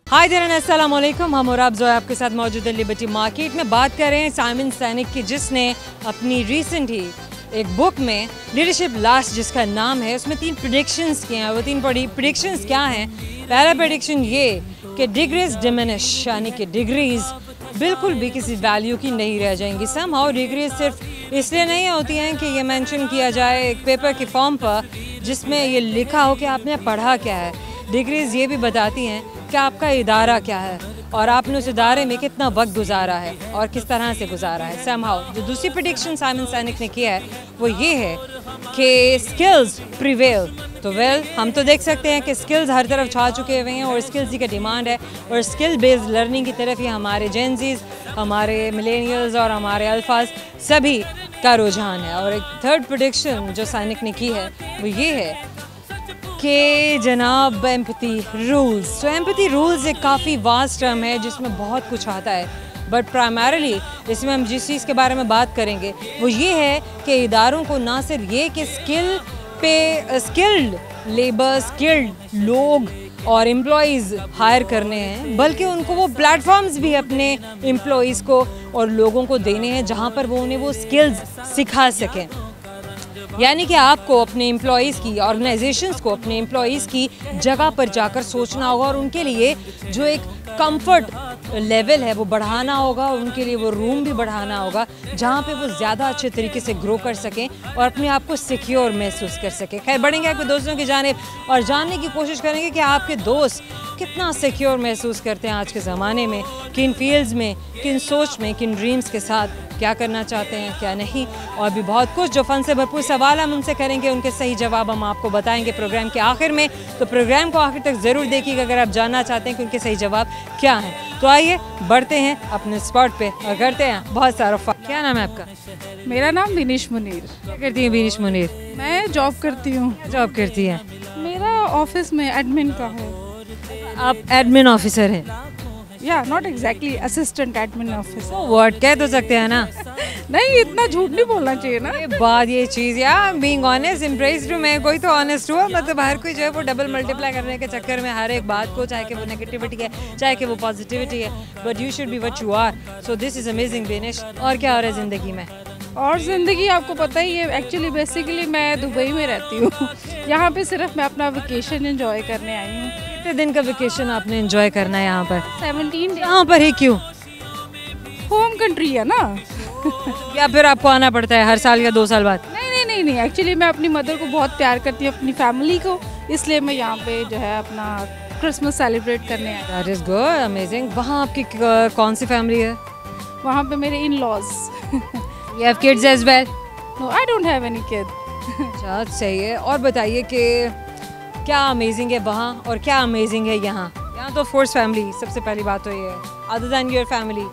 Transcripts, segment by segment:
Hi there अस्सलाम वालेकुम। हम और आप जो है आपके साथ मौजूद है लिबर्टी मार्केट में। बात कर रहे हैं साइमन सिनेक की, जिसने अपनी रिसेंट ही एक बुक में लीडरशिप लास्ट जिसका नाम है, उसमें 3 प्रेडिक्शंस किए हैं। वो 3 प्रेडिक्शंस क्या हैं? पहला प्रेडिक्शन ये कि डिग्रीज डिमिनिश, यानी कि डिग्रीज बिल्कुल भी किसी वैल्यू की नहीं रह जाएंगी। समहाउ डिग्रीज सिर्फ इसलिए नहीं होती हैं कि ये मेंशन किया जाए एक पेपर के फॉर्म पर जिसमें ये लिखा हो कि आपने पढ़ा क्या है। डिग्रीज ये भी बताती हैं कि आपका इदारा क्या है और आपने उस इदारे में कितना वक्त गुजारा है और किस तरह से गुजारा है। समहाउ जो दूसरी प्रेडिक्शन साइमन सिनेक ने किया है वो ये है कि स्किल्स प्रिवेल। तो हम तो देख सकते हैं कि स्किल्स हर तरफ छा चुके हुए हैं और स्किल्स की डिमांड है और स्किल बेस्ड लर्निंग की तरफ ही हमारे जेनजीज, हमारे मिलेनियल्स और हमारे अल्फाज सभी का रुझान है। और एक थर्ड प्रेडिक्शन जो सिनेक ने की है वो ये है कि जनाब एम्पैथी रूल्स। तो एम्पैथी रूल्स एक काफ़ी वास्ट टर्म है जिसमें बहुत कुछ आता है, बट प्राइमरली इसमें हम जिस चीज़ के बारे में बात करेंगे वो ये है कि इदारों को ना सिर्फ ये कि स्किल्ड लेबर, स्किल्ड लोग और एम्प्लॉइज़ हायर करने हैं, बल्कि उनको वो प्लेटफॉर्म्स भी अपने एम्प्लॉइज़ को और लोगों को देने हैं जहाँ पर वो उन्हें वो स्किल्स सिखा सकें। यानी कि आपको अपने एम्प्लॉइज़ की, ऑर्गेनाइजेशंस को अपने एम्प्लॉइज़ की जगह पर जाकर सोचना होगा और उनके लिए जो एक कंफर्ट लेवल है वो बढ़ाना होगा, उनके लिए वो रूम भी बढ़ाना होगा जहाँ पे वो ज़्यादा अच्छे तरीके से ग्रो कर सकें और अपने आप को सिक्योर महसूस कर सकें। खैर, बढ़ेंगे आपके दोस्तों की जानिब और जानने की कोशिश करेंगे कि आपके दोस्त कितना सिक्योर महसूस करते हैं आज के ज़माने में, किन फील्ड्स में, किन सोच में, किन ड्रीम्स के साथ क्या करना चाहते हैं, क्या नहीं, और भी बहुत कुछ जो फ़न से भरपूर सवाल हम उनसे करेंगे, उनके सही जवाब हम आपको बताएंगे प्रोग्राम के आखिर में। तो प्रोग्राम को आखिर तक ज़रूर देखिएगा अगर आप जानना चाहते हैं कि उनके सही जवाब क्या हैं। तो आइए बढ़ते हैं अपने स्पॉट पे और करते हैं बहुत सारा क्या नाम है आपका? मेरा नाम विनीश मुनीर। क्या करती हैं विनीश मुनीर? मैं जॉब करती हूँ। जॉब करती हैं? मेरा ऑफिस में एडमिन का है। आप एडमिन ऑफिसर हैं? या not exactly assistant admin officer. Word कह तो सकते हैं ना? नहीं, इतना झूठ नहीं बोलना चाहिए ना। ये बात, ये चीज़, या बीइंग ऑनेस्ट इम्प्रेस्ड हूँ मैं। कोई तो ऑनेस्ट हुआ, मतलब हर कोई जो है वो डबल मल्टीप्लाई करने के चक्कर में हर एक बात को, चाहे कि वो नेगेटिविटी है चाहे कि वो पॉजिटिविटी है, but you should be what you are. So this is amazing Vinish. और क्या हो रहा है ज़िंदगी में? और ज़िंदगी आपको पता ही है, एक्चुअली बेसिकली मैं दुबई में रहती हूँ। यहाँ पे सिर्फ मैं अपना वेकेशन एंजॉय करने आई हूँ। कितने दिन का वेकेशन आपने एंजॉय करना है यहाँ पर? 17 यहाँ पर ही क्यों? होम कंट्री है ना। या फिर आपको आना पड़ता है हर साल या 2 साल बाद? नहीं, एक्चुअली मैं अपनी मदर को बहुत प्यार करती हूँ, अपनी फैमिली को, इसलिए मैं यहाँ पे जो है अपना क्रिसमस सेलिब्रेट करने आई। That is good, amazing. वहाँ आपकी कौन सी फैमिली है? वहाँ पे मेरे in laws. You have kids as well? No, I don't have any kid. अच्छा, सही है। और बताइए कि क्या अमेजिंग है वहाँ और क्या अमेजिंग है यहाँ? यहाँ तो फोर्स फैमिली सबसे पहली बात तो ये है, अदर दैन योर फैमिली।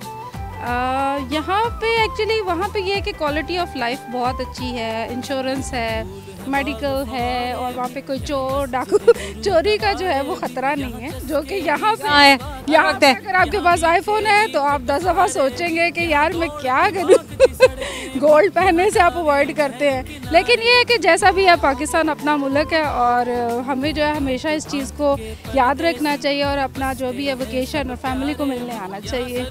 यहाँ पे एक्चुअली वहाँ पे ये है कि क्वालिटी ऑफ लाइफ बहुत अच्छी है, इंश्योरेंस है, मेडिकल है, और वहाँ पे कोई चोर डाकू चोरी का जो है वो ख़तरा नहीं है, जो कि यहाँ पे है। यहाँ पे अगर आपके पास आईफोन है तो आप 10 दफ़ा सोचेंगे कि यार मैं क्या करूँ। गोल्ड पहनने से आप अवॉइड करते हैं, लेकिन ये है कि जैसा भी है पाकिस्तान अपना मुल्क है और हमें जो है हमेशा इस चीज़ को याद रखना चाहिए और अपना जो भी है वेकेशन और फैमिली को मिलने आना चाहिए।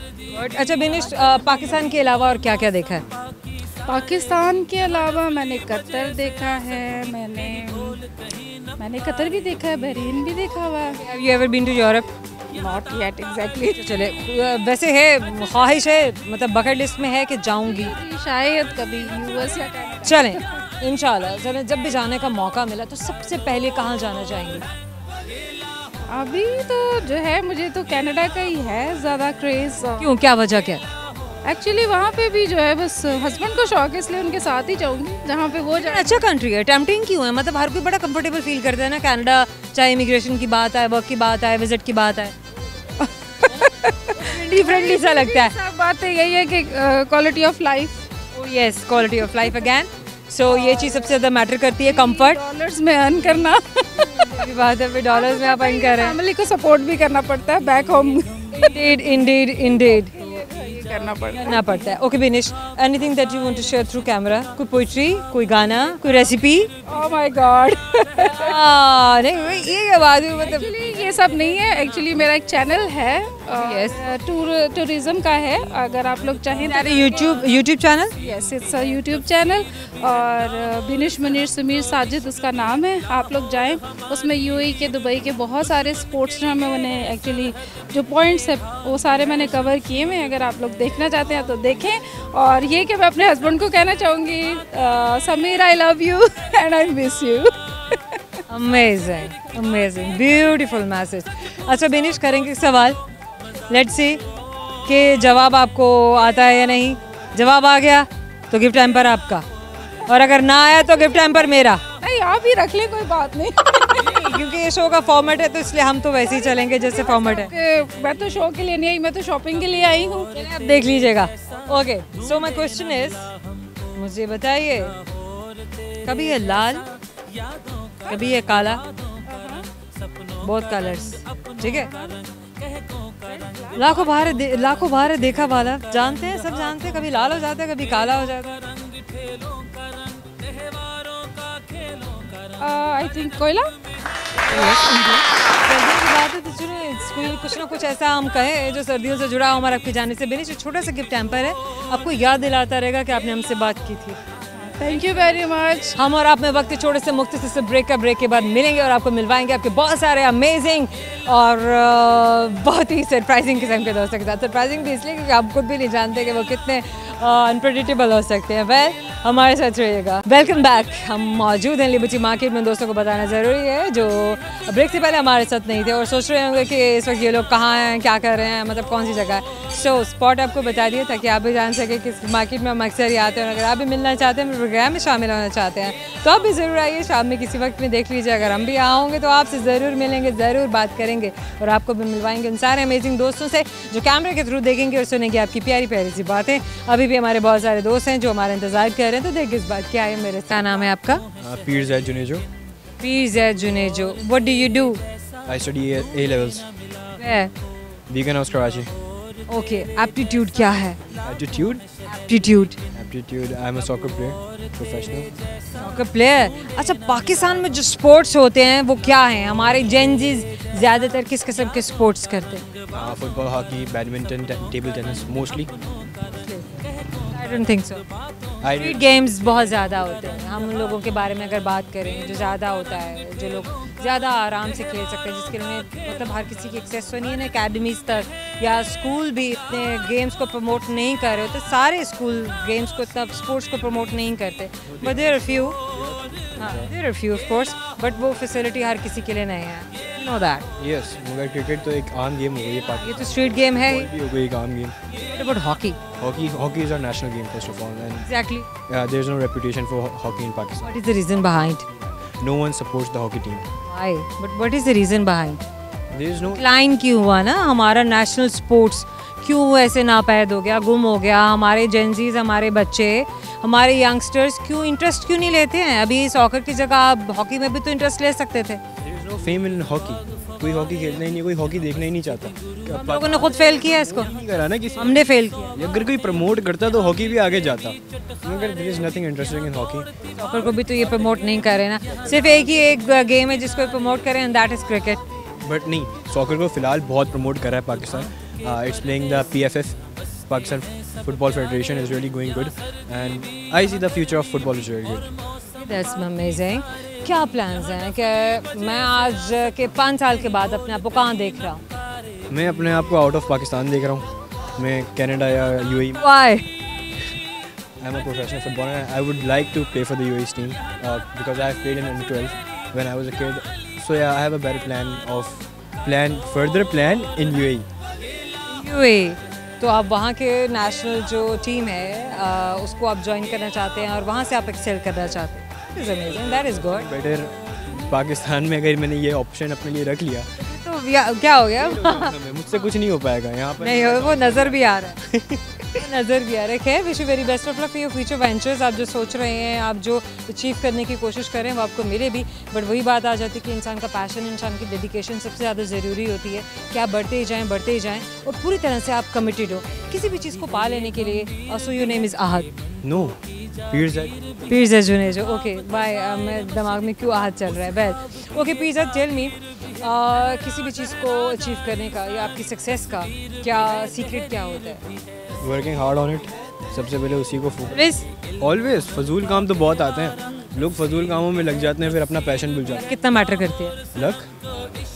अच्छा विनीश, पाकिस्तान के अलावा और क्या क्या देखा है? पाकिस्तान के अलावा मैंने कतर देखा है, मैंने कतर भी देखा है, बहरीन भी देखा हुआ है। Have you ever been to Europe? Not yet exactly. चले, वैसे है, ख्वाहिश है, मतलब बकेट लिस्ट में है कि जाऊंगी शायद कभी यूएस या कनाडा। चलें इंशाल्लाह। चलें, जब भी जाने का मौका मिला तो सबसे पहले कहाँ जाना चाहेंगे? अभी तो जो है मुझे तो कनाडा का ही है ज़्यादा क्रेज़। क्यों, क्या वजह क्या? एक्चुअली वहाँ पे भी जो है बस हस्बैंड को शौक है, इसलिए उनके साथ ही जाऊँगी जहाँ पे वो जाए। अच्छा कंट्री है, टेम्पटिंग क्यों है? मतलब हर कोई बड़ा कंफर्टेबल फील करता है ना कनाडा, चाहे इमिग्रेशन की बात आए, वर्क की बात आए, विजिट की बात आए। फ्रेंडली सा लगता है। सब बात यही है कि quality of life. Yes, quality of life again. So ये चीज़ सबसे ज़्यादा मैटर करती है, कंफर्ट। डॉलर्स में अर्न करना ये बात है, फिर डॉलर्स में आप अर्न कर रहे हैं। फैमिली को सपोर्ट भी करना पड़ता है back home. Indeed indeed indeed. करना पड़ता है। Okay Binish, anything that you want to share through camera? कोई पोइट्री, कोई गाना, कोई रेसिपी? ओह माय गॉड, नहीं ये क्या बात है, मतलब एक्चुअली ये सब नहीं है। एक्चुअली मेरा एक चैनल है, टूरिज्म का है, अगर आप लोग चाहें तो। YouTube channel? Yes, it's a YouTube channel, और बिनिश मुनीर समीर साजिद उसका नाम है। आप लोग जाएं, उसमें यूएई के, दुबई के बहुत सारे स्पोर्ट्स जो हमें मैंने एक्चुअली जो पॉइंट्स है वो सारे मैंने कवर किए हैं। अगर आप लोग देखना चाहते हैं तो देखें। और ये कि मैं अपने हस्बैंड को कहना चाहूँगी, Sameer I love you and I miss you. Amazing amazing, beautiful message. अच्छा बिनिश, करेंगे सवाल, लेट्स सी कि जवाब आपको आता है या नहीं। जवाब आ गया तो गिफ्ट हैम्पर आपका, और अगर ना आया तो गिफ्ट हैम्पर मेरा। नहीं, आप ही रख ले, कोई बात नहीं। क्योंकि ये शो का फॉर्मेट है तो इसलिए हम तो वैसे ही चलेंगे जैसे फॉर्मेट है। मैं तो शो के लिए नहीं आई, मैं तो शॉपिंग के लिए आई हूँ। आप देख लीजिएगा। Okay, so my question is, मुझे बताइए, कभी है लाल, कभी है काला, बहुत कलर्स, ठीक है? लाखों बाहर देखा वाला, जानते हैं, सब जानते हैं, कभी लाल हो जाता है, कभी काला हो जाता है। आई थिंक कोयला। सर्दियों की बात है तो चलो कुछ ना कुछ ऐसा हम कहें जो सर्दियों से जुड़ा हो हमारा आपके जाने से। बेनिश, छोटा सा गिफ्ट हैम्पर है, आपको याद दिलाता रहेगा कि आपने हमसे बात की थी। Thank you very much. हम और आप में वक्त छोटे से मुख्तसर से ब्रेक के बाद मिलेंगे और आपको मिलवाएंगे आपके बहुत सारे अमेजिंग और बहुत ही सरप्राइजिंग किस्म के दोस्तों के साथ। सरप्राइजिंग भी इसलिए क्योंकि आप खुद भी नहीं जानते कि वो कितने अनप्रेडिक्टेबल हो सकते हैं। वेल, हमारे साथ रहिएगा। Welcome back. हम मौजूद हैं लिबर्टी मार्केट में। दोस्तों को बताना ज़रूरी है जो ब्रेक से पहले हमारे साथ नहीं थे और सोच रहे होंगे कि इस वक्त ये लोग कहाँ हैं, क्या कर रहे हैं, मतलब कौन सी जगह है। सो स्पॉट आपको बता दिया ताकि आप भी जान सकें किस मार्केट में हम अक्सर ही आते हैं। और अगर आप भी मिलना चाहते हैं, प्रोग्राम में शामिल होना चाहते हैं, तो आप भी ज़रूर आइए। शाम में किसी वक्त में देख लीजिए, अगर हम भी आएंगे तो आपसे ज़रूर मिलेंगे, ज़रूर बात करेंगे और आपको भी मिलवाएंगे उन सारे अमेजिंग दोस्तों से जो कैमरे के थ्रू देखेंगे और सुनेंगे आपकी प्यारी प्यारी सी बातें। अभी भी हमारे बहुत सारे दोस्त हैं जो हमारा इंतजार कर रहे हैं, तो देखिए इस बात क्या है। मेरे क्या नाम है आपका? पीर Zaid Junejo. Pir Zaid Junejo. What do you do? I study A levels. Where? Beacon House, Karachi. Okay, aptitude क्या है? Attitude? Aptitude Aptitude. I'm a soccer player, professional. Soccer player. अच्छा, पाकिस्तान में जो स्पोर्ट्स होते हैं वो क्या हैं? हमारे जेनजीज ज़्यादातर किस किस्म के स्पोर्ट्स करते हैं? Football, hockey, badminton, table tennis, mostly. I don't think so. Street games बहुत ज़्यादा होते हैं। हम उन लोगों के बारे में अगर बात करें जो ज़्यादा होता है, जो लोग ज़्यादा आराम से खेल सकते हैं, जिसके लिए मतलब हर किसी की एक्सेस तो नहीं है ना एकेडमीज़ तक, या स्कूल भी इतने गेम्स को प्रमोट नहीं कर रहे होते। सारे स्कूल गेम्स को इतना स्पोर्ट्स को प्रमोट नहीं करते, but there are few of course, but वो फैसिलिटी हर किसी के लिए नहीं है। You know that. Yes, मगर क्रिकेट तो एक आम गेम हो गई है ये पाकिस्तान तो स्ट्रीट गेम है। भी हो गई एक आम game. But hockey? Hockey is our national game first of all, and exactly. there's no reputation for hockey in Pakistan. What is the reason behind? No one supports the hockey team. Why? But what is the reason behind? There is no. Decline क्यों हुआ ना हमारा national sports? क्यों ऐसे नापैद हो गया, गुम हो गया? हमारे जेंजीज, हमारे बच्चे, हमारे यंगस्टर्स क्यों इंटरेस्ट क्यों नहीं लेते हैं? अभी सॉकर की जगह आप हॉकी में भी तो इंटरेस्ट ले सकते थे। There is no fame in hockey. कोई हॉकी खेलना ही नहीं, कोई हॉकी देखना ही नहीं चाहता। हम लोगों ने खुद फेल किया इसको, नहीं करा ना किसी। हमने फेल किया। अगर कोई प्रमोट करता तो हॉकी भी आगे जाता, मगर there is nothing interesting in hockey. Soccer को भी तो ये प्रमोट नहीं कर रहे ना, सिर्फ एक गेम है जिसको प्रमोट करें and that is cricket. But नहीं, सॉकर को फिलहाल बहुत प्रमोट कर रहा है Pakistan. It's playing the PFF, Pakistan football federation is really going good, and I see the future of football is very good. That's amazing. क्या प्लान्स हैं कि मैं आज के 5 साल के बाद अपने आप को कहाँ देख रहा हूँ? मैं अपने आप को आउट ऑफ पाकिस्तान देख रहा हूँ। मैं कनाडा या UAE। Why? I'm a professional footballer. I would like to play for the UAE's team because I have played in under 12 when I was a kid. So yeah, I have a better further plan in UAE. UAE, तो आप वहाँ के national जो team है उसको आप join करना चाहते हैं और वहाँ से आप एक्सेल करना चाहते हैं। That is amazing, that is good. Better Pakistan में अगर मैंने ये ऑप्शन अपने लिए रख लिया तो क्या हो गया? मुझसे कुछ नहीं हो पाएगा यहाँ पर। नहीं, वो नज़र भी आ रहा है। नज़र भी आ रहा है। खैर, wish you very best of luck for your future ventures. आप जो सोच रहे हैं, आप जो अचीव करने की कोशिश कर रहे हैं, वो आपको मिले भी। बट वही बात आ जाती है कि इंसान का पैशन, इंसान की डेडिकेशन सबसे ज़्यादा ज़रूरी होती है कि आप बढ़ते ही जाएँ और पूरी तरह से आप कमिटेड हो किसी भी चीज़ को पा लेने के लिए। So your name is Ahad? No, Pirza Junejo. Okay, bye. मैं दिमाग में क्यों आहद चल रहा है? Well, okay Pirza, tell me, किसी भी चीज़ को अचीव करने का या आपकी सक्सेस का क्या सीक्रेट क्या होता है? वर्किंग हार्ड ऑन इट, सबसे पहले उसी को फोकस। ऑलवेज फजूल काम तो बहुत आते हैं, लोग फजूल कामों में लग जाते हैं, फिर अपना पैशन भूल जाते हैं। कितना मैटर करती है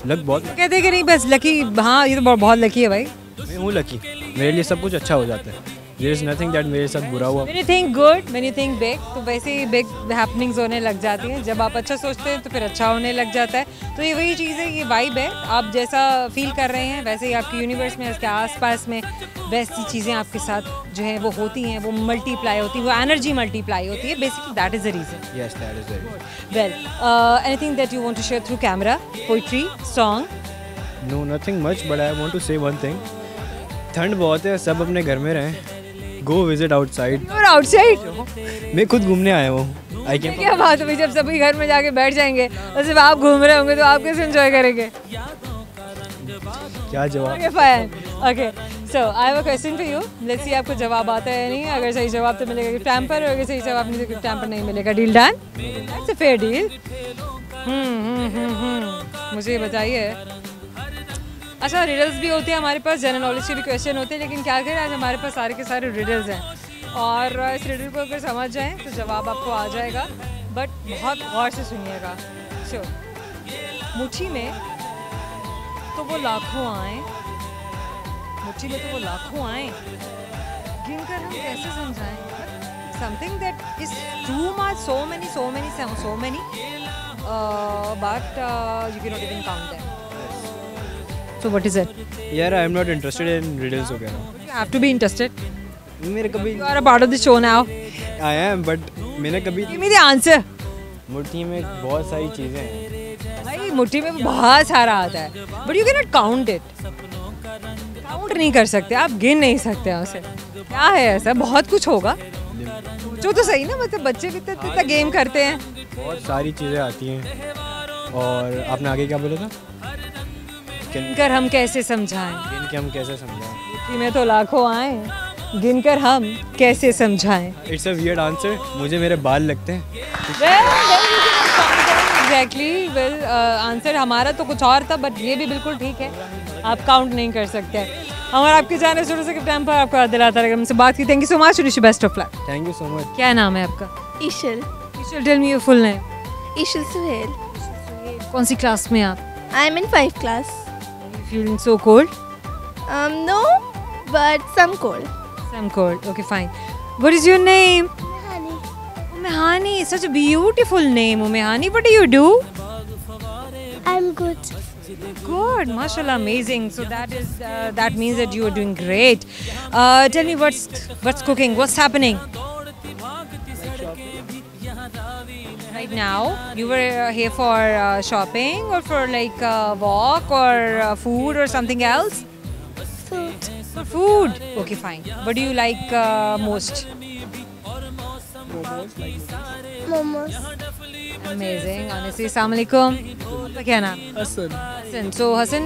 लक बहुत। कहते हैं कि नहीं बस लकी। हाँ, ये तो बहुत लकी है भाई। मैं हूँ लकी, मेरे लिए सब कुछ अच्छा हो जाता है। There is nothing that मेरे साथ बुरा हुआ। When you think good, when you think big, तो वैसे ही बिग हैपनिंग्स होने लग जाती हैं। जब आप अच्छा सोचते हैं तो फिर अच्छा होने लग जाता है। तो ये वही चीज़ है, ये वाइब है। आप जैसा फील कर रहे हैं वैसे ही आपके यूनिवर्स में, उसके आसपास में वैसी चीज़ें आपके साथ जो है वो होती हैं, वो मल्टीप्लाई होती हैं, वो एनर्जी मल्टीप्लाई होती है। Basically that is the reason. Yes, that is it. Well, anything that you want to share through camera? Poetry, song? No, nothing much, but I want to say one thing. ठंड बहुत है, सब अपने घर में रहें। Go visit outside. और outside? मैं खुद घूमने आया हूँ। क्या बात है, जब सभी घर में जाके बैठ जाएंगे और सिर्फ आप घूम रहे होंगे तो आप कैसे एंजॉय करेंगे? क्या जवाब? Okay, fine. Okay, so I have a question for you. Let's see आपको जवाब आता है या नहीं। अगर सही जवाब तो मिलेगा गिफ्ट हैम्पर, और अगर सही जवाब नहीं तो गिफ्ट हैम्पर नहीं मिलेगा। Deal done? That's a fair deal. मुझे ये बताइए, अच्छा रिडल्स भी होते हैं हमारे पास, जनरल नॉलेज के भी क्वेश्चन होते हैं, लेकिन क्या करें आज हमारे पास सारे के सारे रिडल्स हैं और इस रिडल को अगर समझ जाएं तो जवाब आपको आ जाएगा। बट बहुत गौर से सुनिएगा। सो मुट्ठी में तो वो लाखों आए, मुट्ठी में तो वो लाखों आए, गिनकर हम कैसे समझाएं? Something that is too much, so many but you cannot even count them. So what is it? यार I am not interested in riddles वगैरह। You have to be interested. मेरे कभी You are a part of the show now. I am, but मैंने कभी Give me the answer. मुट्ठी में बहुत सारी चीज़ें हैं। भाई मुट्ठी में बहुत सारा आता है, but you cannot count it. Count नहीं कर सकते आप, गिन नहीं सकते हैं उसे। क्या है ऐसा? बहुत कुछ होगा। जो तो सही ना, मतलब बच्चे भी इतना गेम करते हैं। बहुत सारी चीज़ें आती हैं। और आपने आगे क्या बोला था? गिनकर हम कैसे समझाएं? इनके हम कैसे समझाएं? मुट्ठी में तो लाखों आए, गिनकर हम कैसे समझाएं? It's a weird answer. मुझे मेरे बाल लगते हैं। एग्जैक्टली। वेल, आंसर हमारा तो कुछ और था, बट ये भी बिल्कुल ठीक है। आप काउंट नहीं कर सकते। हमारा आपके जाने से छोटे से टाइम पर आपका दिलाता रहेगा। हमसे बात की। Thank you so much. Wish you best of luck. Thank you so much. क्या नाम है आपका? Eshal. Eshal, tell me your full name. Eshal Suhail. कौन सी क्लास में आप? I am in 5th class. Feeling so cold? No, but some cold. Some cold. Okay, fine. What is your name? Honey. Umehani. Such a beautiful name, Umehani. What do you do? I'm good. Good, mashallah, amazing. So that means that you are doing great. Tell me what's cooking? What's happening? Right now, you were here for shopping or for like walk or food or something else? Food. For food. Okay, fine. What do you like most? Momos. Amazing. Honestly, assalamu alaikum. आपका क्या नाम? Hassan. Hassan. So Hassan,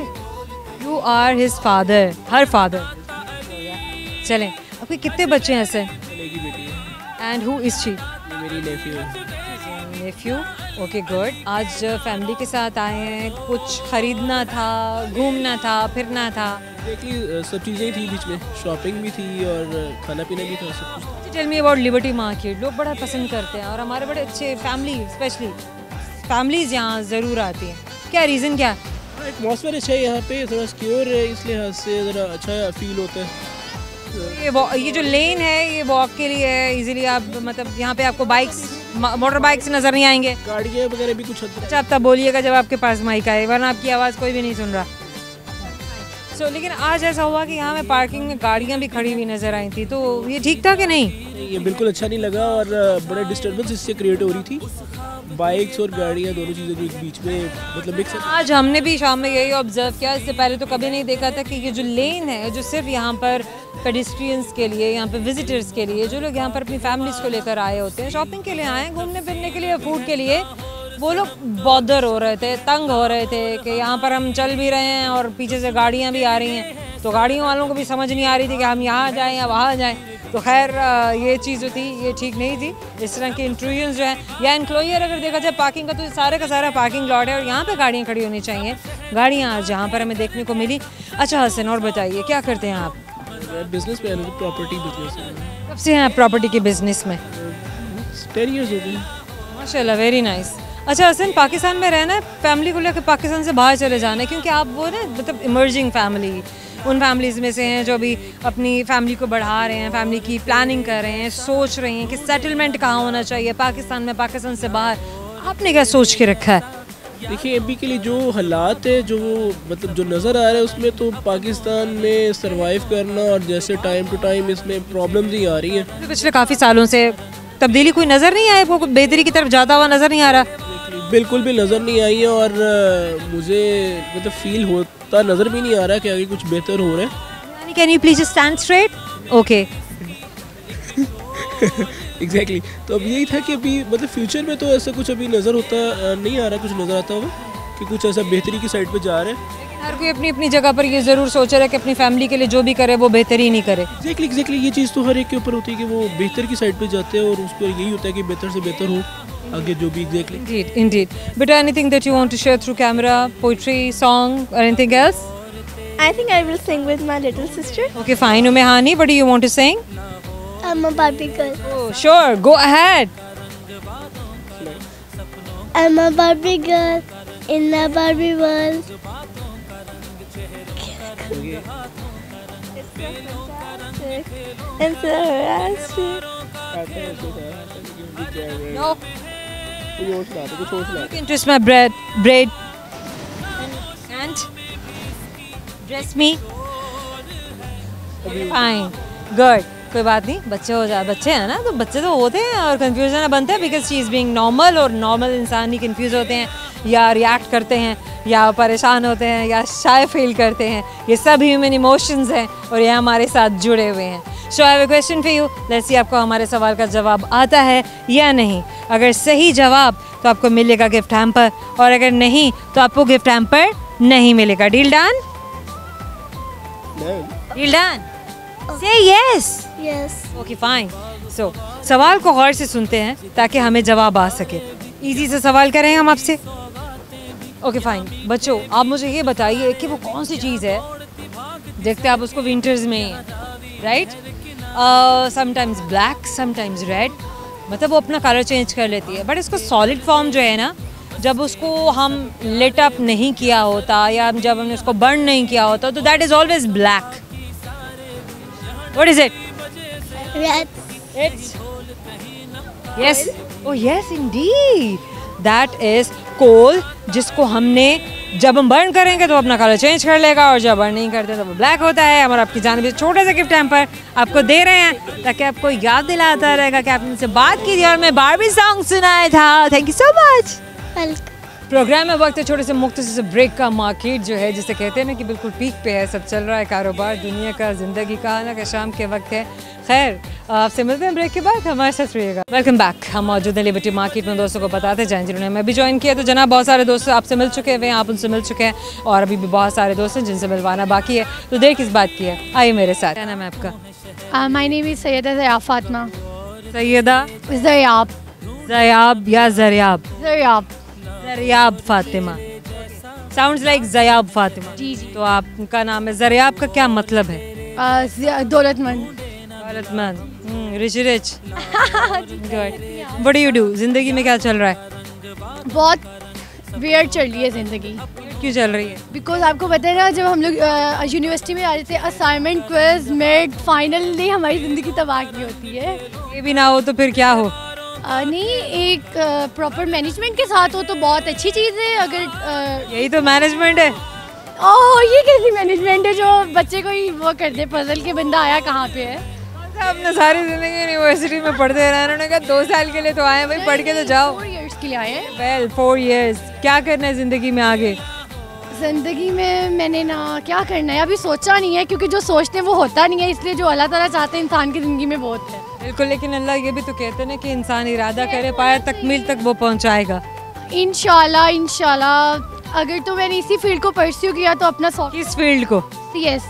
you are his father. Her father. चलें. आपके कितने बच्चे हैं हसन? की बेटी है। And who is she? ये मेरी नेफ्यू है। नेफ्यू। Okay, good. आज फैमिली के साथ आए हैं, कुछ खरीदना था, घूमना था, फिरना था। एक्चुअली सब चीज़ें थी बीच में, शॉपिंग भी थी और खाना पीना भी था, सब कुछ। Tell me about liberty market. लोग बड़ा पसंद करते हैं और हमारे बड़े अच्छे फैमिली, स्पेशली फैमिलीज यहाँ ज़रूर आती हैं। क्या रीज़न क्या? एटमॉस्फेयर अच्छा है यहाँ पे, थोड़ा सिक्योर है, इसलिए यहाँ से ज़रा अच्छा फील होता है। ये जो लेन है ये वॉक के लिए है, इजीली आप मतलब यहाँ पे आपको बाइक्स, मोटर बाइक्स नज़र नहीं आएंगे, गाड़ियाँ वगैरह भी कुछ। अच्छा, आप तब बोलिएगा जब आपके पास माइक आए, वरना आपकी आवाज़ कोई भी नहीं सुन रहा। लेकिन आज ऐसा हुआ कि यहाँ में पार्किंग में गाड़ियाँ भी खड़ी हुई नज़र आई थी, तो ये ठीक था कि नहीं? ये बिल्कुल अच्छा नहीं लगा और बड़ा डिस्टर्बेंस इससे क्रिएट हो रही थी। बाइक्स और गाड़ियाँ दोनों चीज़ें जो एक बीच में मतलब मिक्स। आज हमने भी शाम में यही ऑब्जर्व किया, इससे पहले तो कभी नहीं देखा था कि ये जो लेन है जो सिर्फ यहाँ पर पेडिस्ट्रियंस के लिए, यहाँ पे विजिटर्स के लिए, जो लोग यहाँ पर अपनी फैमिलीज़ को लेकर आए होते हैं, शॉपिंग के लिए आए हैं, घूमने फिरने के लिए, फूड के लिए, वो लोग बॉदर हो रहे थे, तंग हो रहे थे कि यहाँ पर हम चल भी रहे हैं और पीछे से गाड़ियाँ भी आ रही हैं, तो गाड़ियों वालों को भी समझ नहीं आ रही थी कि हम यहाँ जाएँ या वहाँ जाएँ। तो खैर ये चीज़ जो थी ये ठीक नहीं थी। इस तरह के इंट्रूजन्स जो हैं या इनक्लोजर अगर देखा जाए पार्किंग का, तो सारे का सारा पार्किंग लॉट है और यहाँ पे गाड़ियाँ खड़ी होनी चाहिए। गाड़ियाँ आज यहाँ पर हमें देखने को मिली। अच्छा हसन, और बताइए क्या करते हैं आप? Business man, property business. कब से हैं आप प्रॉपर्टी के बिजनेस में? 10 years हो गए। माशाल्लाह, वेरी नाइस। अच्छा हसन, पाकिस्तान में रहना है, फैमिली को लेकर पाकिस्तान से बाहर चले जाना है, क्योंकि आप वो ना मतलब इमर्जिंग फैमिली, उन फैमिलीज़ में से हैं जो अभी अपनी फैमिली को बढ़ा रहे हैं, फैमिली की प्लानिंग कर रहे हैं, सोच रहे हैं कि सेटलमेंट कहाँ होना चाहिए पाकिस्तान में, पाकिस्तान से बाहर। आपने क्या सोच के रखा है? देखिए अभी के लिए जो हालात है, जो मतलब जो नज़र आ रहा है उसमें तो पाकिस्तान में सरवाइव करना और जैसे टाइम टू टाइम इसमें प्रॉब्लम्स ही आ रही हैं। पिछले काफ़ी सालों से तब्दीली कोई नज़र नहीं आई, वो बेहतरी की तरफ जाता हुआ नज़र नहीं आ रहा। बिल्कुल भी नज़र नहीं आई है और मुझे मतलब फील होता नज़र भी नहीं आ रहा है कि आगे कुछ बेहतर हो रहा है। Can you please stand straight? Okay. Exactly. तो अब यही था कि अभी मतलब फ्यूचर में तो ऐसा कुछ अभी नज़र होता नहीं आ रहा, कुछ नज़र आता होगा कि कुछ ऐसा बेहतरी की साइड पे जा रहे हैं। हर कोई अपनी अपनी जगह पर ये ज़रूर सोच रहा है कि अपनी फैमिली के लिए जो भी करे वो बेहतर ही नहीं करे। एग्जैक्टली ये चीज़ तो हर एक के ऊपर होती है कि वो बेहतर की साइड पे जाते हैं और उसको यही होता है कि बेहतर से बेहतर हो आगे जो भी। Exactly. Indeed. But anything that you want to share through camera, poetry, song or anything else? I think I will sing with my little sister. Okay, fine. Umehani, what do you want to sing? I'm a Barbie girl. Oh, sure. Go ahead. I'm a Barbie girl in a Barbie world. It's so fantastic. No. Look into my braid. And dress me. Fine. Good. कोई बात नहीं, बच्चे हो जाए, बच्चे हैं ना, तो बच्चे तो होते हैं और कंफ्यूजन बनते हैं because she is being normal, और नॉर्मल इंसान ही कंफ्यूज होते हैं या रिएक्ट करते हैं या परेशान होते हैं या शाय फील करते हैं। ये सब ह्यूमन इमोशंस हैं और ये हमारे साथ जुड़े हुए हैं। So I have a question for you, let's see आपको हमारे सवाल का जवाब आता है या नहीं। अगर सही जवाब तो आपको मिलेगा गिफ्ट हैम्पर, और अगर नहीं तो आपको गिफ्ट हैम्पर नहीं मिलेगा। Deal done? Deal done? Say yes. Yes. Okay, fine. So, सवाल को गौर से सुनते हैं ताकि हमें जवाब आ सके। इजी से सवाल करें हम आपसे। Okay, fine. बच्चों, आप मुझे ये बताइए कि वो कौन सी चीज़ है, देखते आप उसको विंटर्स में, right? Sometimes black, sometimes red, मतलब वो अपना कलर चेंज कर लेती है, बट इसको सॉलिड फॉर्म जो है ना, जब उसको हम लिट अप नहीं किया होता या जब हमने उसको बर्न नहीं किया होता, तो that is always black. What is it? Red. It's yes. Oh yes, indeed. That is coal, जिसको हमने जब हम बर्न करेंगे तो अपना कलर चेंज कर लेगा और जब बर्न नहीं करते तो वो ब्लैक होता है। हमारा आपकी जान भी छोटे से गिफ्ट हैम्पर आपको दे रहे हैं ताकि आपको याद दिलाता रहेगा कि आपने मुझसे बात की थी और मैं बारबी सॉन्ग सुनाया था। Thank you so much. Welcome. Programme में वक्त है छोटे से मुख्तसर से ब्रेक का। मार्केट जो है जिसे कहते हैं ना कि बिल्कुल पीक पे है, सब चल रहा है, कारोबार, दुनिया का, ज़िंदगी का ना, कि शाम के वक्त है। खैर आपसे मिलते हैं ब्रेक के बाद, हमारे साथ रहिएगा। Welcome back. हम मौजूद हैं लिबर्टी मार्केट में, दोस्तों को बताते जाएं जिन्होंने हमें भी ज्वाइन किया। तो जनाब बहुत सारे दोस्त आपसे मिल चुके हैं, आप उनसे मिल चुके हैं और अभी भी बहुत सारे दोस्त हैं जिनसे मिलवाना बाकी है, तो देर किस बात की है, आइए मेरे साथ। क्या नाम है आपका? My name is Syeda Zayab Fatima. Syeda Zayab. Zayab या ज़रियाब? ज़याब। ज़रियाब फातिमा। Sounds like Zayab Fatima. जी जी। तो आपका नाम है ज़रियाब, का क्या मतलब है? दौलतमंद। दौलतमंद, rich rich. Good. What do you do? जिंदगी में क्या चल रहा है? बहुत वियर्ड चल रही है ज़िंदगी। क्यों चल रही है? बिकॉज आपको पता है ना, जब हम लोग यूनिवर्सिटी में आ रहे थे, असाइनमेंट, क्विज, मिड, फाइनल ने हमारी ज़िंदगी तबाह की होती है। ये भी ना हो तो फिर क्या हो? नहीं, एक प्रॉपर मैनेजमेंट के साथ हो तो बहुत अच्छी चीज़ है। अगर यही तो मैनेजमेंट है। ओह, ये कैसी मैनेजमेंट है जो बच्चे को ही वो कर दे, पजल के बंदा आया कहाँ पे है। अपने सारी जिंदगी यूनिवर्सिटी में पढ़ते रहे, उन्होंने कहा 2 साल के लिए तो आए भाई, पढ़ के तो जाओ। 4 इयर्स के लिए आए हैं। वेल 4 years, क्या करना है जिंदगी में आगे? ज़िंदगी में मैंने ना क्या करना है अभी सोचा नहीं है, क्योंकि जो सोचते हैं वो होता नहीं है, इसलिए जो अल्लाह ताला चाहते हैं इंसान की ज़िंदगी में वो होता है। बिल्कुल, लेकिन अल्लाह ये भी तो कहते हैं ना कि इंसान इरादा करे पाया तकमील तक वो पहुंचाएगा। इंशाल्लाह इंशाल्लाह, अगर तो मैंने इसी फील्ड को परस्यू किया तो अपना किस फील्ड को? यस,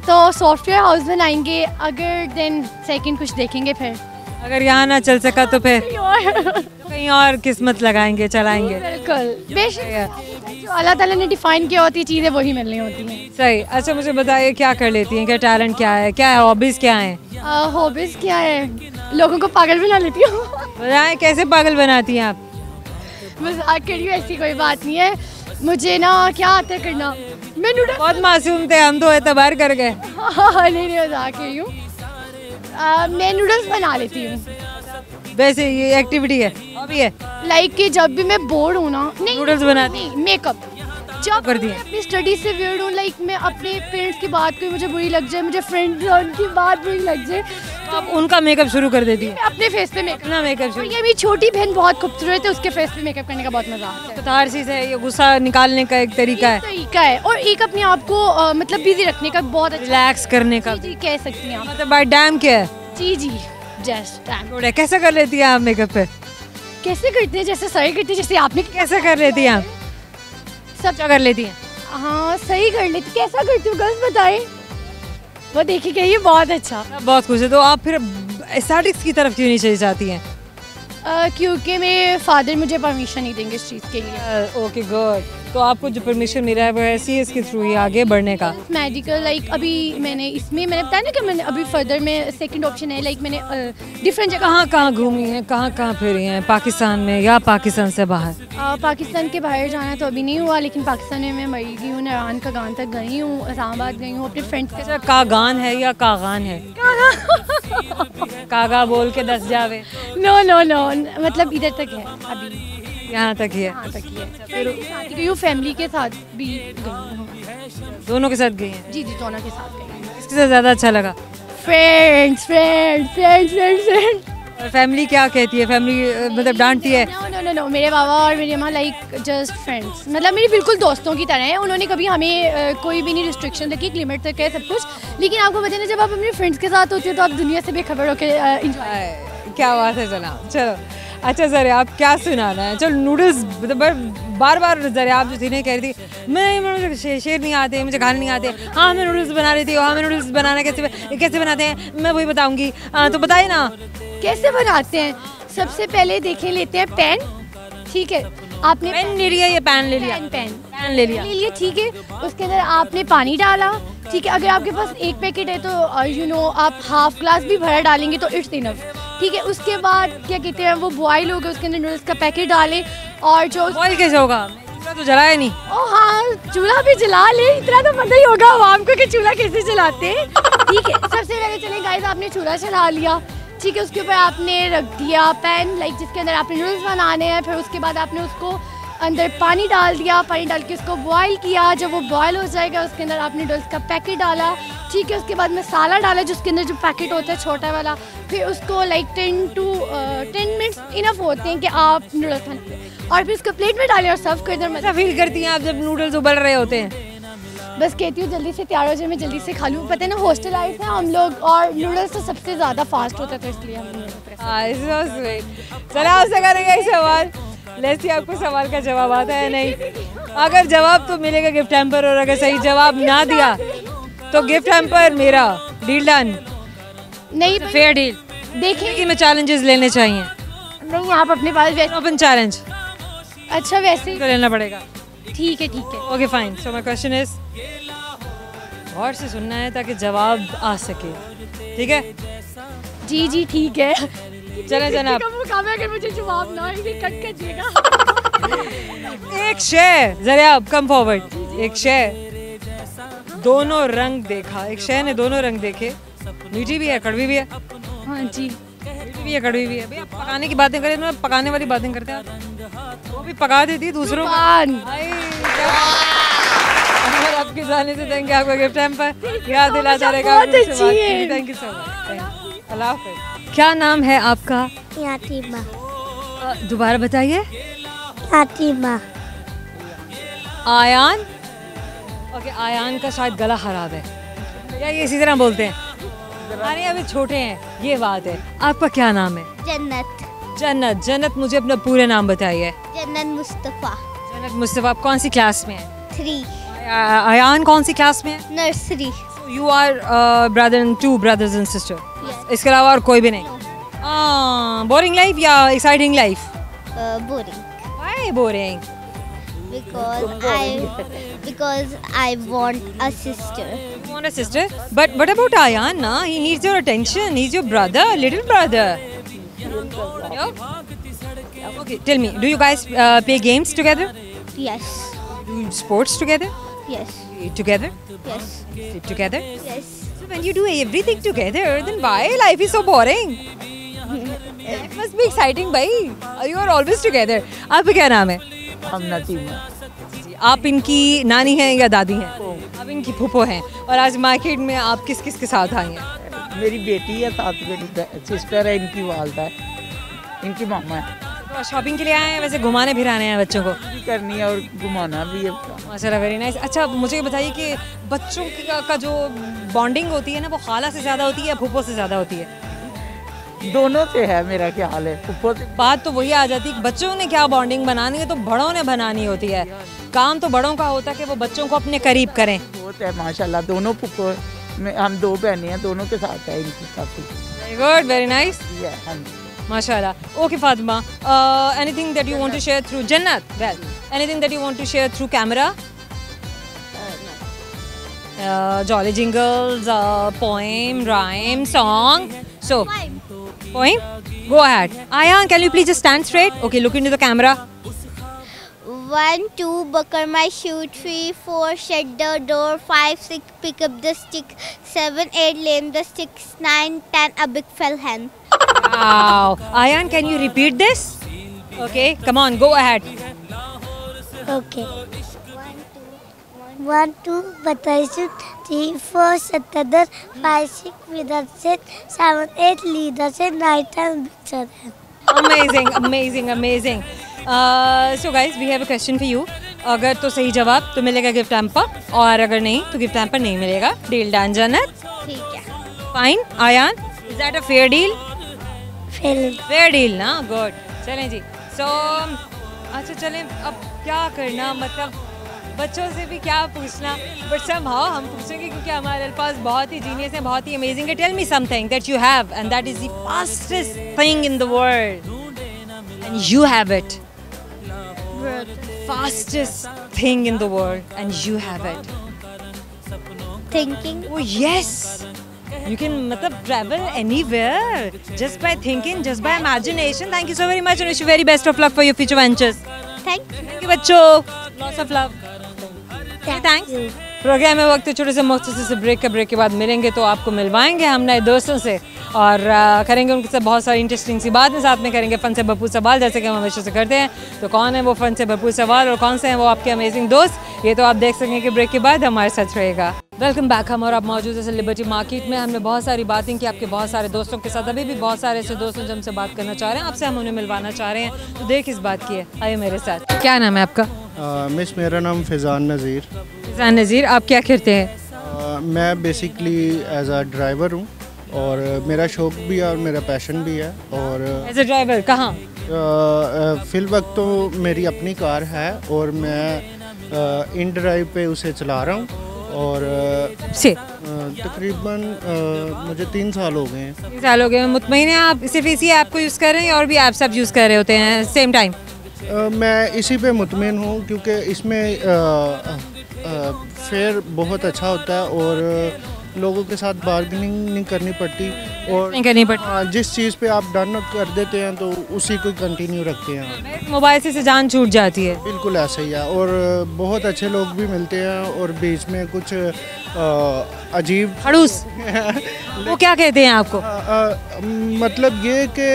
तो सॉफ्टवेयर हाउस बनाएंगे, अगर देन सेकंड कुछ देखेंगे फिर। अगर यहाँ ना चल सका तो फिर बिल्कुल कहीं और किस्मत लगाएंगे, चलाएंगे। बेशक जो अल्लाह ताला ने डिफाइन किया होती चीज़ें वही मिलनी होती हैं। सही। अच्छा मुझे बताइए क्या कर लेती हैं, क्या टैलेंट क्या है, क्या है हॉबीज क्या हैं? हॉबीज़ क्या है? लोगों को पागल बना लेती हूँ। बताएं कैसे पागल बनाती हैं आप? मजाक कर रही हूँ, ऐसी कोई बात नहीं है। मुझे ना क्या आता है करना, मैं नूडल्स बहुत मासूम थे हम, तो एतबार कर गए। नहीं मजाक कर रही हूँ। मैं नूडल्स बना लेती हूँ। वैसे ये एक्टिविटी है, हॉबी है? लाइक कि जब भी मैं बोर्ड हूँ ना, नहीं नूडल्स बनाती? नहीं, मेकअप जब कर दिए? मैं अपनी स्टडी से वियर्ड हूँ, लाइक मैं अपने पेरेंट्स की बात कोई मुझे बुरी लग जाए, मुझे फ्रेंड्स की बात बुरी लग जाए, तो आप उनका मेकअप शुरू कर देती है? मैं अपने फेस पे मेकअप। अपना मेकअप और शुरू? ये मेरी छोटी बहन बहुत खूबसूरत है, उसके फेस पे मेकअप करने का बहुत मजा आता है। कतारसिस है, ये गुस्सा निकालने का एक तरीका है, तरीका है, और एक अपने आप को मतलब बिजी रखने का बहुत अच्छा। रिलैक्स करने का। जी कह सकती हैं आप। मतलब बाय डैम क्या है? जी जस्ट टाइम। थोड़ा कैसे कर लेती हैं आप मेकअप पे? कैसे करते हैं? जैसे सही करते हैं, जैसे आपने कैसे कर लेती हैं आप? सब क्या कर लेती हैं? हाँ सही कर लेती। कैसा करती हूँ गर्ल्स बताएं, वो देखी गई है बहुत अच्छा। बहुत खुश है। तो आप फिर एस्थेटिक्स की तरफ क्यों नहीं चली जाती हैं? क्योंकि मेरे फादर मुझे परमिशन नहीं देंगे इस चीज़ के लिए। Okay good. तो आपको जो परमिशन मिला है वो है सीएस के थ्रू ही आगे बढ़ने का? मेडिकल, लाइक अभी मैंने बताया ना कि मैंने अभी फर्दर में सेकंड ऑप्शन है, लाइक मैंने डिफरेंट जगह कहाँ घूमी हैं, कहाँ फिरी हैं, पाकिस्तान में या पाकिस्तान से बाहर? पाकिस्तान के बाहर जाना तो अभी नहीं हुआ, लेकिन पाकिस्तान में मैं मरी गई हूँ, नारायण कागान तक गई हूँ, इस्लामाबाद गई हूँ अपने फ्रेंड्स के साथ। कागान है या कागान है? कागा बोल के 10 जावे। नो मतलब इधर तक है, अभी यहाँ तक ही है? यहाँ तक ही है। फिर गई हूँ, फैमिली के साथ भी गई हूँ। दोनों के साथ गई हैं? जी दोनों के साथ गई हूँ। किसके साथ ज़्यादा अच्छा लगा? फ्रेंड्स। और फैमिली क्या कहती है? फैमिली मतलब डांटती है? नो मेरे बाबा और मेरी अम्मा लाइक जस्ट फ्रेंड्स, मतलब मेरी बिल्कुल दोस्तों की तरह है। उन्होंने कभी हमें कोई भी नहीं रिस्ट्रिक्शन रखी, एक लिमिट तक है सब कुछ। लेकिन आपको पता है ना, जब आप अपने फ्रेंड्स के साथ होते हो तो आप दुनिया से बेखबर होकर एंजॉय। क्या बात है जनाब। चलो अच्छा सर, आप क्या सुनाना है? चलो नूडल्स बार जरा आप जो थी नहीं कह रही थी मुझे शेर नहीं आते, मुझे खाने नहीं आते। हाँ मैं नूडल्स बना रही थी। हाँ मैं नूडल्स बनाना कैसे बनाते हैं मैं वही बताऊंगी। तो बताइए ना कैसे बनाते हैं। सबसे पहले देखे लेते हैं पैन, ठीक है। आपने पैन ले लिया या पैन ले लिया? पैन ले लिया, ठीक है। उसके अंदर आपने पानी डाला, ठीक है। अगर आपके पास एक पैकेट है तो आप हाफ ग्लास भी भरा डालेंगे तो इट्स इनफ, ठीक है। उसके बाद क्या कहते हैं, वो बॉयल होगा, उसके अंदर नूडल्स का पैकेट डालें। और जो बॉयल कैसे होगा? चूल्हा तो जलाया नहीं। ओह हाँ, चूल्हा भी जला ले, इतना तो पता ही होगा आवाम को कि चूल्हा कैसे जलाते हैं, ठीक है। सबसे पहले चले गाइस, आपने चूल्हा चला लिया, ठीक है। उसके ऊपर आपने रख दिया पैन, लाइक जिसके अंदर आपने नूडल्स बनाने हैं। फिर उसके बाद आपने उसको अंदर पानी डाल दिया, पानी डाल के उसको बॉयल किया। जब वो बॉयल हो जाएगा उसके अंदर आपने नूडल्स का पैकेट डाला, ठीक है। उसके बाद मसाला डाला जिसके अंदर जो पैकेट होता है छोटा वाला। फिर उसको लाइक 10 मिनट्स इनफ होते हैं कि आप नूडल्स बनाते, और फिर उसको प्लेट में डालें और सर्व कर दें। मज़ा फील करती हैं आप जब नूडल्स उबल रहे होते हैं? बस कहती हूँ जल्दी से तैयार हो जाए, मैं जल्दी से खा लूँ। पता है ना, हॉस्टल लाइफ है हम लोग, और नूडल्स तो सबसे ज़्यादा फास्ट होता है, तो इसलिए हम चला आपसे करेंगे एक सवाल। लेट्स सी आपको सवाल का जवाब आता है नहीं। अगर जवाब तो मिलेगा गिफ्ट हैम्पर, और अगर सही जवाब ना दिया तो गिफ्ट हैम्पर मेरा। Deal done? नहीं, फेयर डील। देखिए कि मैं चैलेंजेस लेने चाहिए? नहीं, आप अपने पास ओपन चैलेंज। अच्छा वैसे तो लेना पड़ेगा? ठीक है। Okay fine. So my question is, गौर से सुनना है ताकि जवाब आ सके, ठीक है? जी ठीक है। चले जनाब। अगर मुझे जवाब ना आए कट करिएगा। एक शय, जरा आप कम फॉरवर्ड। एक शय दोनों रंग देखा, एक शय ने दोनों रंग देखे, मीठी भी है कड़वी भी है। हाँ जी, मीठी भी है कड़वी भी है। भैया पकाने की बातें करें तो पकाने वाली बातें करते हैं आप, वो भी पका देती है दूसरों को। आपके जाने से देंगे आपको गिफ्ट हैम्पर, याद दिलाता रहेगा। बहुत अच्छी है। Thank you so much. Allah हाफ़िज़। क्या नाम है आपका? यातिमा। दोबारा बताइए। यातिमा। आयान। ओके, आयान का शायद गला खराब है या ये इसी तरह बोलते हैं? अरे अभी छोटे हैं, ये बात है। आपका क्या नाम है? जन्नत। जन्नत। जन्नत, मुझे अपना पूरे नाम बताइए। जन्नत मुस्तफ़ा। जन्नत मुस्तफ़ा। आप कौन सी क्लास में हैं? 3 आयान कौन सी क्लास में है? Nursery. You are brother, 2 brothers and sister. Yes. इसके अलावा और कोई भी नहीं? बोरिंग लाइफ या exciting life? Boring. Why boring? because I want a sister. You want a sister? But what about Ayan? Na? He needs your attention. He's your brother, little brother. No? Okay, tell me, do you guys play games together? Yes. Do sports together? Yes. Eat together? Yes. Sit together? Yes. So when you do everything together, then why life is so boring? It must be exciting, bhai. You are always together. आपका क्या नाम है? हम नतीमा। आप इनकी नानी हैं या दादी हैं? आप इनकी फूफो हैं। और आज मार्केट में आप किस किस के साथ आई हैं? मेरी बेटी है, साथ मेरी सिस्टर है, इनकी वालदा है, इनकी मामा है। तो शॉपिंग के लिए आए हैं, वैसे घुमाने फिराने हैं बच्चों को? भी करनी है और घुमाना भी है। माशाल्लाह, वेरी नाइस। अच्छा, मुझे ये बताइए कि बच्चों का जो बॉन्डिंग होती है ना, वो खाला से ज़्यादा होती है या फूफो से ज़्यादा होती है? दोनों से है, मेरा क्या हाल है। फुफ्फो से बात तो वही आ जाती है कि बच्चों ने क्या बॉन्डिंग बनानी है, तो बड़ों ने बनानी होती है। काम तो बड़ों का होता है कि वो बच्चों को अपने करीब करें। बहुत है माशाल्लाह। दोनों फुफ्फो में हम 2 बहनें हैं, दोनों के साथ है इनकी काफ़ी। वेरी गुड, वेरी नाइस, हाँ जी। माशाल्लाह। Okay Fatima, anything that you want to share through Jannat? Well, anything that you want to share through camera? Jolly jingles, poem, rhyme, song. So, poem? Go ahead. Ayan, can you please just stand straight? Okay, look into the camera. 1, 2, buckle my shoe. 3, 4, shut the door. 5, 6, pick up the stick. 7, 8, lame the sticks. 9, 10, a big fell hen. Wow. Ayan, can you repeat this? Okay, come on, go ahead. Okay. 1, 2, bataisut. 3, 4, satadar. 5, 6, vidasset. 7, 8, leaderset. 9, 10, big hen. Amazing, amazing, amazing. So guys, we have a question for you. अगर तो सही जवाब तो मिलेगा gift hamper, और अगर नहीं तो गिफ्ट हैम्पर नहीं मिलेगा। Deal done Jannat? ठीक है। Fine. Aayan, is that a fair deal? Fair deal ना? गुड। चलें जी। सो अच्छा, चलें अब क्या करना, मतलब बच्चों से भी क्या पूछना, बट समहाउ हम पूछेंगे क्योंकि हमारे पास बहुत ही जीनियस हैं, बहुत ही अमेजिंग है। Tell me something that you have and that is the fastest thing in the world and you have it. Fastest thing in the world and you have it. Thinking. Oh yes, you can matlab travel anywhere just by thinking, just by imagination. Thank you so very much and wish you very best of luck for your future ventures. Thank you. Thank you बच्चों, lots of love. Thanks. Programme में वक्त छोटे से मुख्तसर से break के बाद मिलेंगे तो आपको मिलवाएंगे हम नए दोस्तों से और करेंगे उनके साथ बहुत सारी इंटरेस्टिंग सी बातें, साथ में करेंगे फ़न से भरपूर सवाल जैसे कि हम हमेशा से करते हैं। तो कौन है वो फ़न से भरपूर सवाल और कौन से हैं वो आपके अमेजिंग दोस्त, ये तो आप देख सकेंगे कि ब्रेक के बाद हमारे साथ रहेगा। Welcome back. हम और आप मौजूद है लिबर्टी मार्केट में। हमने बहुत सारी बातें की आपके बहुत सारे दोस्तों के साथ, अभी भी बहुत सारे ऐसे दोस्त हैं जो हमसे बात करना चाह रहे हैं, आपसे हम उन्हें मिलवाना चाह रहे हैं। तो देर किस बात की है, आइए मेरे साथ। क्या नाम है आपका? मिस, मेरा नाम फैज़ान नज़ीर। फैज़ान नज़ीर, आप क्या करते हैं? मैं बेसिकली एज अ ड्राइवर हूँ और मेरा शौक भी है और मेरा पैशन भी है। और एज अ ड्राइवर कहाँ? फिल वक्त तो मेरी अपनी कार है और मैं इन ड्राइव पे उसे चला रहा हूँ और तकरीबन मुझे 3 साल हो गए हैं। 3 साल हो गए। मुतमईन हैं आप सिर्फ इसी ऐप को यूज़ कर रहे हैं और भी ऐप्स आप यूज़ कर रहे होते हैं सेम टाइम? मैं इसी पे मुतमईन हूँ क्योंकि इसमें फेयर बहुत अच्छा होता है और लोगों के साथ बार्गेनिंग नहीं करनी पड़ती और नहीं करनी पड़ती। जिस चीज़ पे आप डन कर देते हैं तो उसी को कंटिन्यू रखते हैं। मोबाइल से जान छूट जाती है। बिल्कुल ऐसे ही है और बहुत अच्छे लोग भी मिलते हैं और बीच में कुछ अजीब खड़ूस वो क्या कहते हैं आपको? मतलब ये कि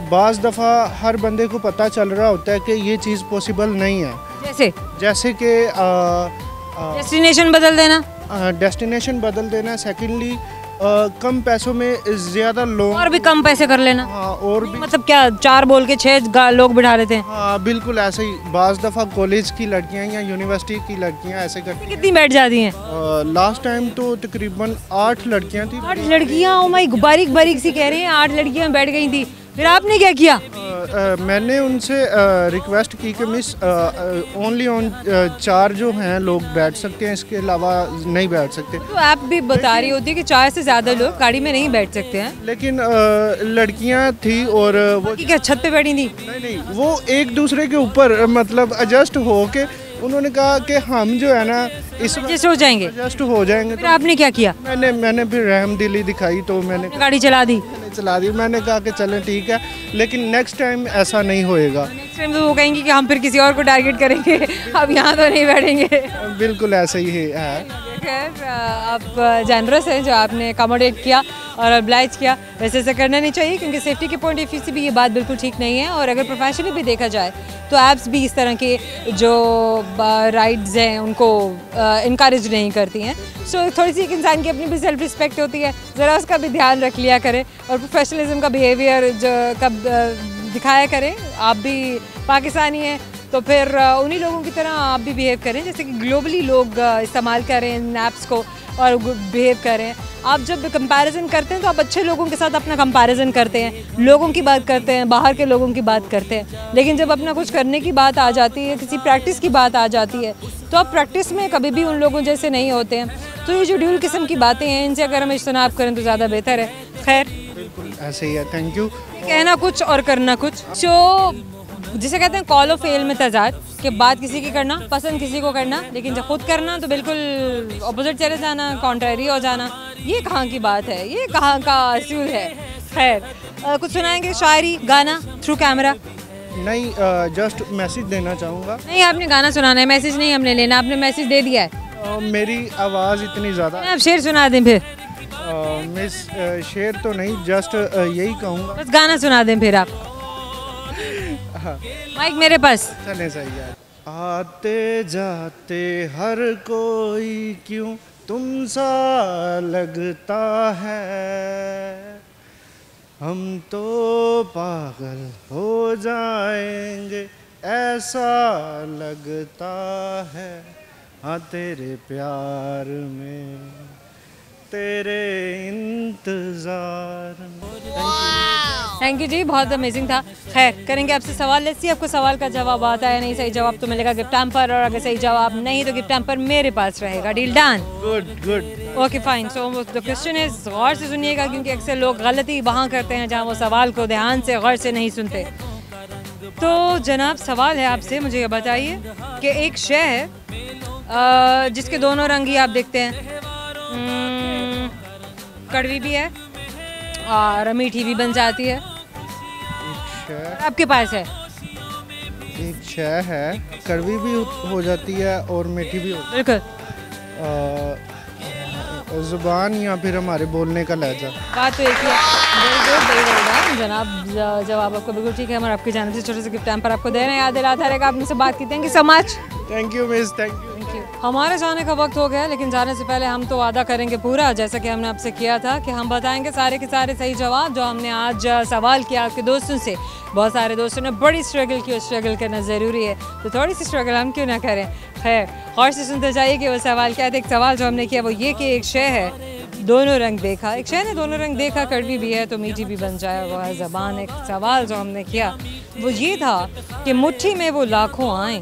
बाज़ दफ़ा हर बंदे को पता चल रहा होता है कि ये चीज़ पॉसिबल नहीं है, जैसे कि डेस्टिनेशन बदल देना। डेस्टिनेशन बदल देना। सेकेंडली कम पैसों में ज़्यादा लोग और भी कम पैसे कर लेना। हाँ, और भी मतलब क्या 4 बोल के 6 लोग बिठा लेते हैं? हाँ बिल्कुल ऐसे ही। बाज़ दफ़ा कॉलेज की लड़कियाँ या यूनिवर्सिटी की लड़कियाँ ऐसे करती हैं। कितनी बैठ जाती हैं? लास्ट टाइम तो तकरीबन 8 लड़कियाँ थी। 8 लड़कियाँ? ओ माय, बारीक बारीक सी कह रही हैं 8 लड़कियाँ बैठ गई थी। फिर आपने क्या किया? मैंने उनसे रिक्वेस्ट की कि मिस ओनली ऑन 4 जो हैं लोग बैठ सकते हैं, इसके अलावा नहीं बैठ सकते। तो आप भी बता रही होती है कि 4 से ज़्यादा लोग गाड़ी में नहीं बैठ सकते हैं। लेकिन लड़कियां थी और वो क्या छत पे बैठी थी? नहीं, वो एक दूसरे के ऊपर मतलब एडजस्ट हो के उन्होंने कहा कि हम जो है ना इस एडजस्ट हो जाएंगे। एडजस्ट हो जाएंगे। फिर आपने क्या किया? मैंने फिर रहमदिली दिखाई तो मैंने गाड़ी चला दी। चला दी। मैंने कहा कि चलें ठीक है, लेकिन नेक्स्ट टाइम ऐसा नहीं होएगा। नेक्स्ट टाइम तो वो कहेंगी कि हम फिर किसी और को टारगेट करेंगे, अब यहाँ तो नहीं बैठेंगे। बिल्कुल ऐसे ही है। खैर आप जनरस हैं जो आपने अकोमोडेट किया और ऑब्लाइज किया। वैसे ऐसा करना नहीं चाहिए क्योंकि सेफ्टी के पॉइंट ऑफ व्यू से भी ये बात बिल्कुल ठीक नहीं है। और अगर प्रोफेशनली भी देखा जाए तो ऐप्स भी इस तरह के जो राइड्स हैं उनको इनकरेज नहीं करती हैं। सो थोड़ी सी एक इंसान की अपनी भी सेल्फ रिस्पेक्ट होती है, ज़रा उसका भी ध्यान रख लिया करें और प्रोफेशनलिज्म का बिहेवियर जो कब दिखाया करें। आप भी पाकिस्तानी हैं तो फिर उन्हीं लोगों की तरह आप भी बिहेव करें जैसे कि ग्लोबली लोग इस्तेमाल करें इन ऐप्स को और बिहेव करें। आप जब कंपैरिजन करते हैं तो आप अच्छे लोगों के साथ अपना कंपैरिजन करते हैं, लोगों की बात करते हैं, बाहर के लोगों की बात करते हैं। लेकिन जब अपना कुछ करने की बात आ जाती है, किसी प्रैक्टिस की बात आ जाती है, तो आप प्रैक्टिस में कभी भी उन लोगों जैसे नहीं होते हैं। तो ये जो ड्यूल किस्म की बातें हैं इनसे अगर हम इज्तनाब करें तो ज़्यादा बेहतर है। खैर बिल्कुल ऐसे ही है। Thank you. कहना कुछ और करना कुछ, जो जिसे कहते हैं कॉल ऑफ फेल में तजाद कि बात किसी की करना, पसंद किसी को करना, लेकिन जब खुद करना तो बिल्कुल अपोजिट चले जाना, कॉन्ट्ररी हो जाना। ये कहाँ की बात है, ये कहाँ का असूल है। खैर कुछ सुनाएंगे शायरी गाना थ्रू कैमरा? नहीं, जस्ट मैसेज देना चाहूँगा। नहीं, आपने गाना सुनाना है, मैसेज नहीं हमने लेना। आपने मैसेज दे दिया है। मेरी आवाज़ इतनी ज़्यादा। आप शेर सुना दें फिर? मिस शेर तो नहीं, जस्ट यही कहूँगा। बस गाना सुना दें फिर आप। माइक मेरे पास। चले सही है। आते जाते हर कोई क्यों तुम सा लगता है, हम तो पागल हो जाएंगे ऐसा लगता है। हाँ तेरे प्यार में, तेरे इंतजार में। थैंक यू जी, बहुत अमेजिंग था। खैर करेंगे आपसे सवाल। लेट्स सी आपको सवाल का जवाब आता है नहीं। सही जवाब तो मिलेगा गिफ्ट हैम्पर और अगर सही जवाब नहीं तो गिफ्ट हैम्पर मेरे पास रहेगा। Deal done? Good. Okay fine. So the question is, गौर से सुनिएगा क्योंकि अक्सर लोग गलती वहाँ करते हैं जहाँ वो सवाल को ध्यान से गौर से नहीं सुनते। तो जनाब सवाल है आपसे, मुझे ये बताइए कि एक शय है जिसके दोनों रंग ही आप देखते हैं, कड़वी भी है और मीठी भी बन जाती है। आपके पास है एक शय है, कड़वी भी हो जाती है और मीठी भी होती है। बिल्कुल। ज़ुबान या फिर हमारे बोलने का लहजा। बात तो एक ही है। जनाब जवाब आपको बिल्कुल ठीक है। हमारे आपकी जाने से छोटे से गिफ्ट टाइम पर आपको दे रहे हैं। याद दिलाता रहेगा आपने से बात की। Thank you so much. Thank you miss, thank you. हमारे जाने का वक्त हो गया, लेकिन जाने से पहले हम तो वादा करेंगे पूरा, जैसा कि हमने आपसे किया था कि हम बताएंगे सारे के सारे सही जवाब जो हमने आज सवाल किया आपके दोस्तों से। बहुत सारे दोस्तों ने बड़ी स्ट्रगल की और स्ट्रगल करना ज़रूरी है, तो थोड़ी सी स्ट्रगल हम क्यों ना करें। खैर गौर से सुनते जाइए कि वो सवाल क्या था। एक सवाल जो हमने किया वो ये कि एक शय है दोनों रंग देखा, एक शय ने दोनों रंग देखा, कड़वी भी है तो मीठी भी बन जाए, वो है ज़बान। एक सवाल जो हमने किया वो ये था कि मुट्ठी में वो लाखों आए,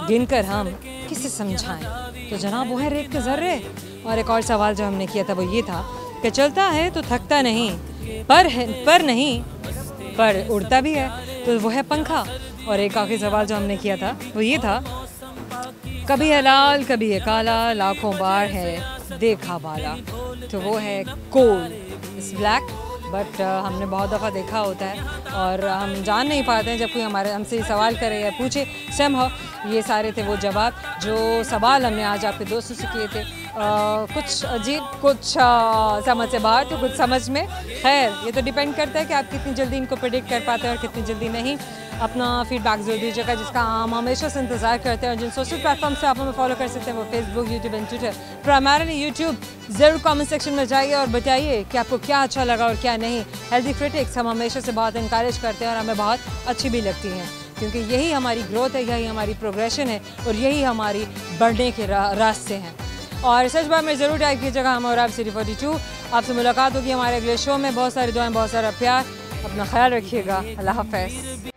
गिनकर हम किसे समझाएं। तो जनाब वो है रेत के ज़र्रे। और एक और सवाल जो हमने किया था वो ये था कि चलता है तो थकता नहीं, पर नहीं पर उड़ता भी है, तो वो है पंखा। और एक आखिरी सवाल जो हमने किया था वो ये था, कभी है लाल कभी है काला, लाखों बार है देखा वाला, तो वो है कोल। इस ब्लैक बट हमने बहुत दफ़ा देखा होता है और हम जान नहीं पाते हैं जब कोई हमसे सवाल करे या पूछे। समहाउ ये सारे थे वो जवाब जो सवाल हमने आज आपके दोस्तों से किए थे। कुछ अजीब, कुछ समझ से बाहर, तो कुछ समझ में। खैर ये तो डिपेंड करता है कि आप कितनी जल्दी इनको प्रेडिक्ट कर पाते हैं और कितनी जल्दी नहीं। अपना फीडबैक ज़रूर दीजिएगा, जिसका हम हमेशा से इंतज़ार करते हैं। और जिन सोशल प्लेटफॉर्म से आप हमें फॉलो कर सकते हैं वो Facebook, YouTube and Twitter. Primarily YouTube, ज़रूर कमेंट सेक्शन में जाइए और बताइए कि आपको क्या अच्छा लगा और क्या नहीं। हेल्दी क्रिटिक्स हम हमेशा से बहुत इंकरेज करते हैं और हमें बहुत अच्छी भी लगती हैं, क्योंकि यही हमारी ग्रोथ है, यही हमारी प्रोग्रेशन है और यही हमारी बढ़ने के रास्ते हैं। और सर्च बार में ज़रूर टाइप कीजिएगा हम और आप सिटी 42। आपसे मुलाकात होगी हमारे अगले शो में। बहुत सारी दुआएं, बहुत सारा प्यार, अपना ख्याल रखिएगा। अल्लाह हाफ़िज़।